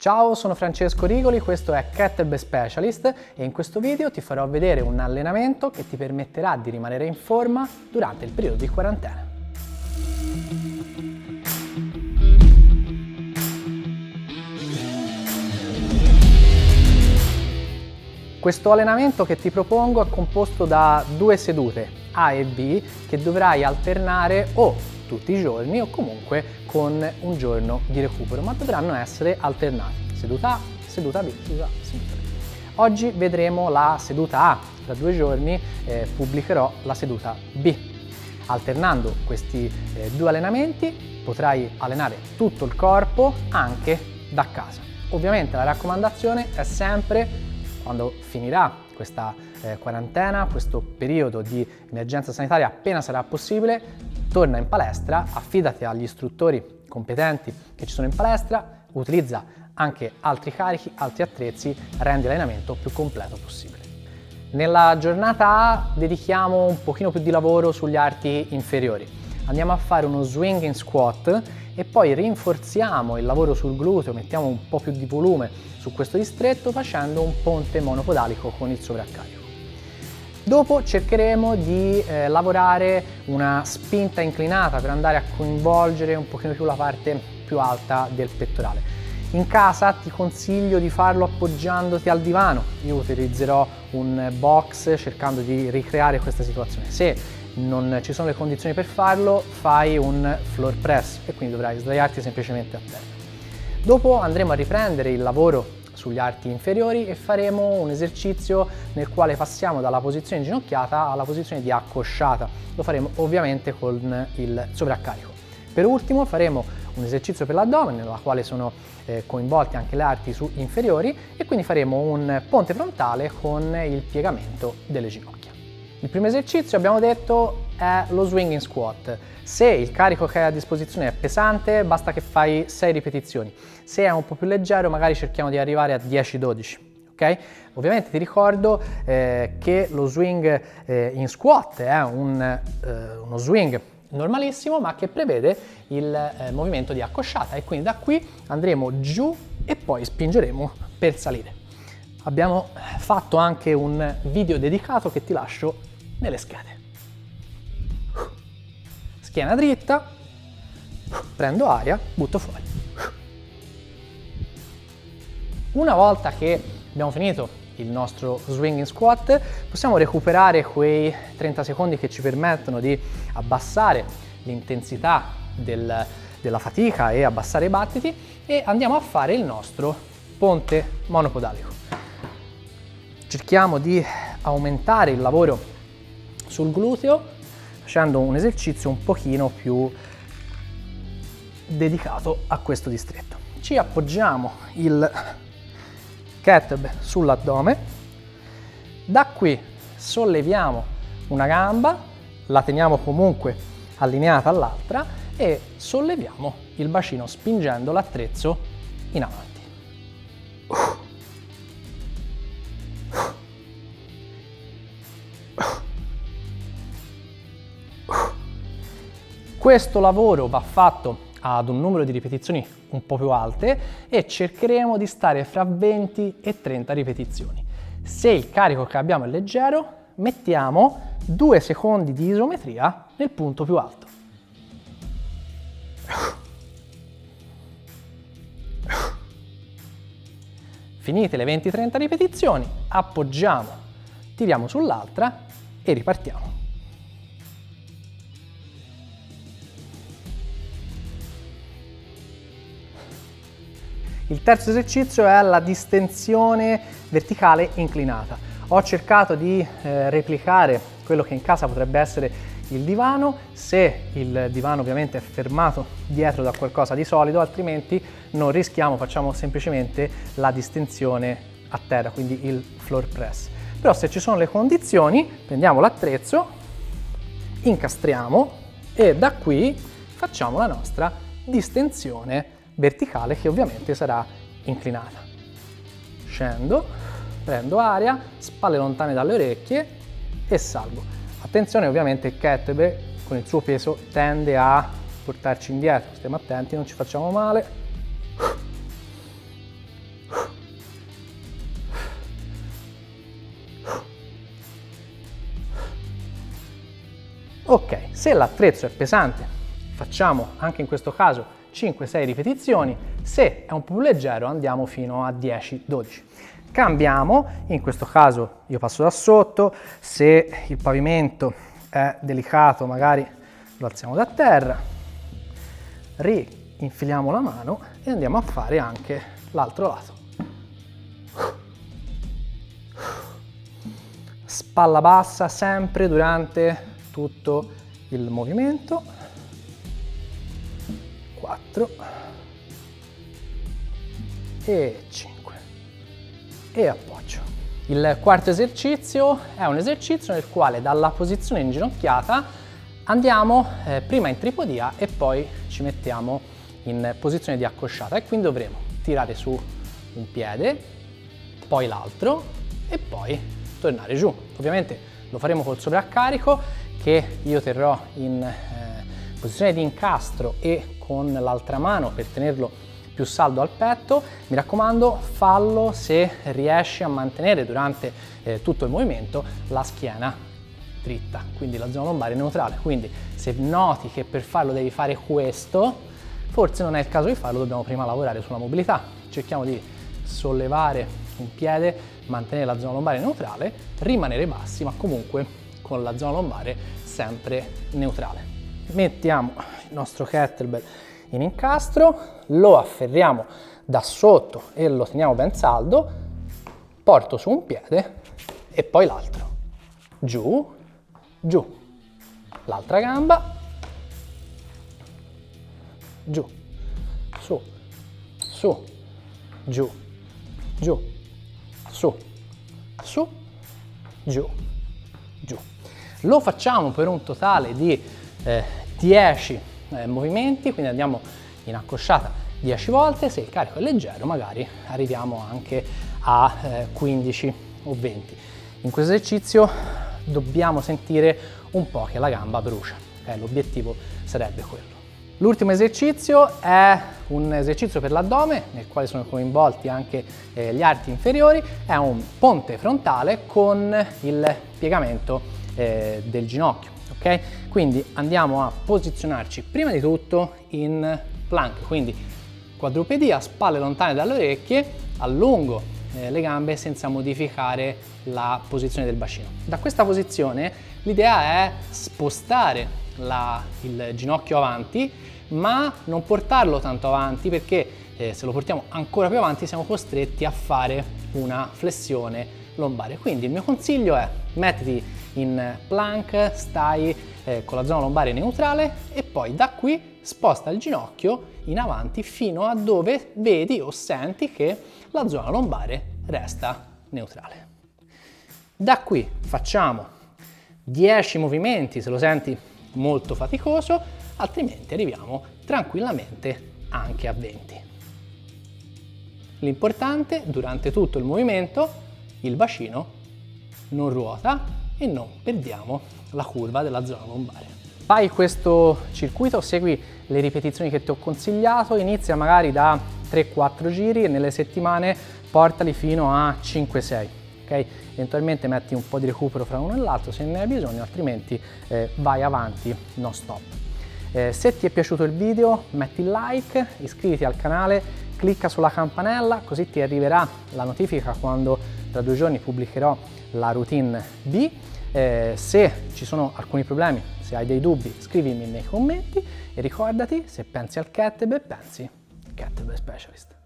Ciao, sono Francesco Rigoli, questo è Kettlebell Specialist e in questo video ti farò vedere un allenamento che ti permetterà di rimanere in forma durante il periodo di quarantena. Questo allenamento che ti propongo è composto da due sedute A e B che dovrai alternare o tutti i giorni o comunque con un giorno di recupero, ma dovranno essere alternati. Seduta A, seduta B, seduta A, seduta B. Oggi vedremo la seduta A, tra 2 giorni pubblicherò la seduta B. Alternando questi due allenamenti potrai allenare tutto il corpo anche da casa. Ovviamente la raccomandazione è sempre, quando finirà questa quarantena, questo periodo di emergenza sanitaria, appena sarà possibile, torna in palestra, affidati agli istruttori competenti che ci sono in palestra, utilizza anche altri carichi, altri attrezzi, rendi l'allenamento più completo possibile. Nella giornata A dedichiamo un pochino più di lavoro sugli arti inferiori. Andiamo a fare uno swinging squat e poi rinforziamo il lavoro sul gluteo, mettiamo un po' più di volume su questo distretto facendo un ponte monopodalico con il sovraccarico. Dopo cercheremo di lavorare una spinta inclinata per andare a coinvolgere un pochino più la parte più alta del pettorale. In casa ti consiglio di farlo appoggiandoti al divano. Io utilizzerò un box cercando di ricreare questa situazione. Se non ci sono le condizioni per farlo, fai un floor press e quindi dovrai sdraiarti semplicemente a terra. Dopo andremo a riprendere il lavoro sugli arti inferiori e faremo un esercizio nel quale passiamo dalla posizione inginocchiata alla posizione di accosciata. Lo faremo ovviamente con il sovraccarico. Per ultimo faremo un esercizio per l'addome nella quale sono coinvolti anche le arti inferiori e quindi faremo un ponte frontale con il piegamento delle ginocchia. Il primo esercizio, abbiamo detto, è lo swinging squat. Se il carico che hai a disposizione è pesante, basta che fai 6 ripetizioni. Se è un po' più leggero, magari cerchiamo di arrivare a 10-12. Okay? Ovviamente ti ricordo che lo swing in squat è uno swing normalissimo, ma che prevede il movimento di accosciata e quindi da qui andremo giù e poi spingeremo per salire. Abbiamo fatto anche un video dedicato che ti lascio nelle schede. Schiena dritta, prendo aria, butto fuori. Una volta che abbiamo finito il nostro swinging squat, possiamo recuperare quei 30 secondi che ci permettono di abbassare l'intensità della fatica e abbassare i battiti e andiamo a fare il nostro ponte monopodalico. Cerchiamo di aumentare il lavoro sul gluteo facendo un esercizio un pochino più dedicato a questo distretto. Ci appoggiamo il kettlebell sull'addome, da qui solleviamo una gamba, la teniamo comunque allineata all'altra e solleviamo il bacino spingendo l'attrezzo in avanti. Questo lavoro va fatto ad un numero di ripetizioni un po' più alte e cercheremo di stare fra 20 e 30 ripetizioni. Se il carico che abbiamo è leggero, mettiamo 2 secondi di isometria nel punto più alto. Finite le 20-30 ripetizioni, appoggiamo, tiriamo sull'altra e ripartiamo. Il terzo esercizio è la distensione verticale inclinata. Ho cercato di replicare quello che in casa potrebbe essere il divano, se il divano ovviamente è fermato dietro da qualcosa di solido, altrimenti non rischiamo, facciamo semplicemente la distensione a terra, quindi il floor press. Però se ci sono le condizioni, prendiamo l'attrezzo, incastriamo e da qui facciamo la nostra distensione verticale che ovviamente sarà inclinata. Scendo, prendo aria, spalle lontane dalle orecchie e salgo. Attenzione, ovviamente il kettlebell con il suo peso tende a portarci indietro, stiamo attenti, non ci facciamo male. Ok, se l'attrezzo è pesante, facciamo anche in questo caso 5-6 ripetizioni, se è un po' più leggero andiamo fino a 10-12. Cambiamo, in questo caso io passo da sotto, se il pavimento è delicato magari lo alziamo da terra, rinfiliamo la mano e andiamo a fare anche l'altro lato. Spalla bassa sempre durante tutto il movimento. 4 e 5 e appoggio. Il quarto esercizio è un esercizio nel quale dalla posizione inginocchiata andiamo prima in tripodia e poi ci mettiamo in posizione di accosciata e quindi dovremo tirare su un piede, poi l'altro e poi tornare giù. Ovviamente lo faremo col sovraccarico che io terrò in posizione di incastro e con l'altra mano per tenerlo più saldo al petto. Mi raccomando, fallo se riesci a mantenere durante tutto il movimento la schiena dritta, quindi la zona lombare neutrale. Quindi se noti che per farlo devi fare questo, forse non è il caso di farlo, dobbiamo prima lavorare sulla mobilità. Cerchiamo di sollevare un piede, mantenere la zona lombare neutrale, rimanere bassi ma comunque con la zona lombare sempre neutrale. Mettiamo il nostro kettlebell in incastro, lo afferriamo da sotto e lo teniamo ben saldo, porto su un piede e poi l'altro, giù, giù, l'altra gamba, giù, su, su, giù, giù, su, su, giù, giù. Lo facciamo per un totale di 10 movimenti, quindi andiamo in accosciata 10 volte. Se il carico è leggero magari arriviamo anche a 15 o 20. In questo esercizio dobbiamo sentire un po' che la gamba brucia, okay? L'obiettivo sarebbe quello. L'ultimo esercizio è un esercizio per l'addome nel quale sono coinvolti anche gli arti inferiori, è un ponte frontale con il piegamento del ginocchio. Ok? Quindi andiamo a posizionarci prima di tutto in plank, quindi quadrupedia, spalle lontane dalle orecchie, allungo le gambe senza modificare la posizione del bacino. Da questa posizione l'idea è spostare il ginocchio avanti, ma non portarlo tanto avanti perché se lo portiamo ancora più avanti siamo costretti a fare una flessione lombare. Quindi il mio consiglio è mettiti in plank, stai con la zona lombare neutrale e poi da qui sposta il ginocchio in avanti fino a dove vedi o senti che la zona lombare resta neutrale. Da qui facciamo 10 movimenti se lo senti molto faticoso, altrimenti arriviamo tranquillamente anche a 20. L'importante durante tutto il movimento il bacino non ruota e non perdiamo la curva della zona lombare. Fai questo circuito, segui le ripetizioni che ti ho consigliato, inizia magari da 3-4 giri e nelle settimane portali fino a 5-6. Okay? Eventualmente metti un po' di recupero fra uno e l'altro se ne hai bisogno, altrimenti vai avanti non stop. Se ti è piaciuto il video metti il like, iscriviti al canale, clicca sulla campanella così ti arriverà la notifica quando tra 2 giorni pubblicherò la routine B. Se ci sono alcuni problemi, se hai dei dubbi, scrivimi nei commenti e ricordati, se pensi al kettlebell, pensi Kettlebell Specialist.